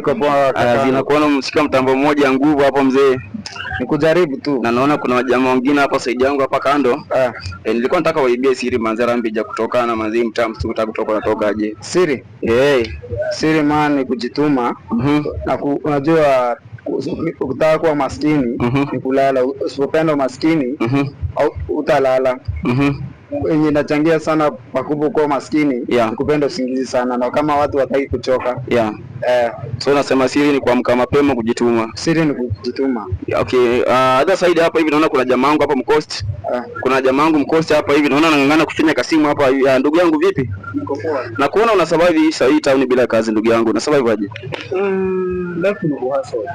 niko poa kaka. Zinakuona mshika mtambo mmoja nguvu hapo mzee. Nikujaribu tu. Na naona kuna wajamaa wengine hapa saidi yangu hapa kando. Nilikuwa nataka waibie siri Manzara Mbija kutoka na manzi mtamsu kutaka kutoka natokaje. Siri? Siri man kujituma. Na unajua ukitaka kuwa maskini ni kulala. Usipopenda maskini au utalala. Yenye inachangia sana pakubwa kwa maskini kupenda usingizi sana, na kama watu wataki kuchoka. So nasema siri ni kuamka mapema, kujituma. Siri ni kujituma. Okay, hata side hapa hivi naona kuna jamaa wangu hapa Mkosti. Kuna jamaa wangu Mkosti hapa hivi naona anang'ang'ana kufinya kasimu hapa. Ndugu yangu vipi? Niko poa. Na kuona una survive hii town bila kazi ndugu yangu. Una survive aje? Life ni kuhustle.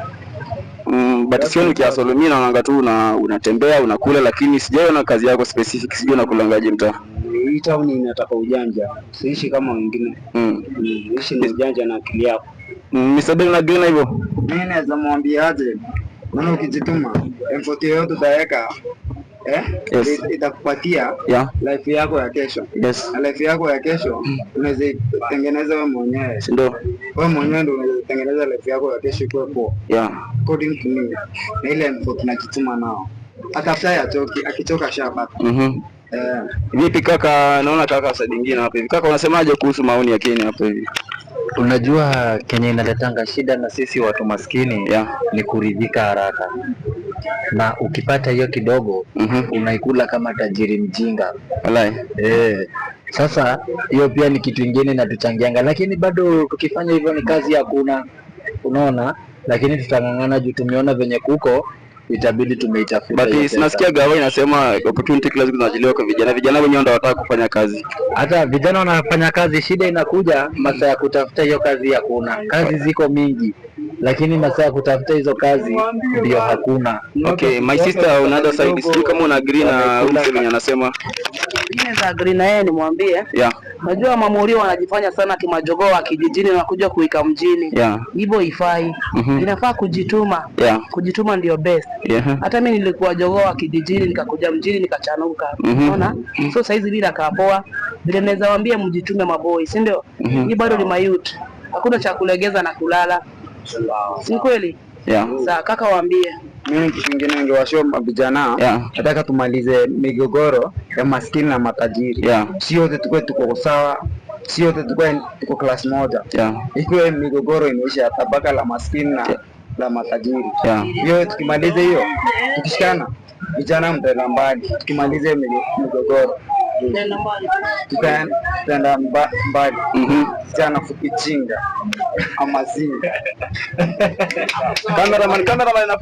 But sio kiasolo, mimi naona tu unatembea unakula, lakini sijaona kazi yako specific, sijui unakulangaje mtaa. Hii town inataka ujanja. Siishi kama wengine. Ishi na ujanja na akili yako. Mr. Ben na gina hivyo. Mimi naweza mwambia aje, maana ukijituma effort yote utaweka itakupatia life yako ya kesho. Na life yako ya kesho unaweza tengeneza wewe mwenyewe. Ndio. Wewe mwenyewe ndio unaweza tengeneza life yako ya kesho kwa poa. According to me. Na ile effort tunajituma nao. Atafuta akichoka shapata. Vipi kaka, naona kaka sasa nyingine hapa hivi. Kaka unasemaje kuhusu maoni ya Kenya hapa hivi? Unajua Kenya inaletanga shida na sisi watu maskini ni kuridhika haraka. Na ukipata hiyo kidogo unaikula kama tajiri mjinga. Wallahi. Sasa hiyo pia ni kitu kingine natuchangianga, lakini bado tukifanya hivyo ni kazi hakuna. Unaona? Lakini tutangangana juu tumeona venye kuko, itabidi tumeitafuta. But nasikia gawa inasema opportunity class zinajiliwa kwa vijana. Vijana wenyewe ndio wanataka kufanya kazi. Hata vijana wanafanya kazi, shida inakuja masaa ya kutafuta hiyo kazi hakuna. Kazi ziko mingi, lakini masaa ya kutafuta hizo kazi ndio hakuna. Okay, my sister on other side, sijui kama una agree na mwenye anasema. Mimi na agree na yeye, nimwambie. Unajua mamorio wanajifanya sana kimajogoo wa kijijini na kuja kuika mjini. Hivyo ifai. Inafaa kujituma. Kujituma ndio best. Hata mimi nilikuwa jogoo wa kijijini nikakuja mjini nikachanuka. Unaona? So saizi bila kapoa, vile naweza waambia mjitume maboy, si ndio? Hii bado ni mayouth. Hakuna cha kulegeza na kulala. Si kweli? Sasa kaka waambie. Mimi kitu kingine ningewashow vijana, nataka tumalize migogoro ya maskini na matajiri. Sio wote tuko sawa, sio wote tuko class moja. Ikiwa migogoro imeisha tabaka la maskini na la matajiri. Hiyo tukimaliza hiyo, tukishikana vijana mtaenda mbali. Tukimaliza migogoro tutaenda mbali. Vijana fupi chinga ama zinga. Cameraman na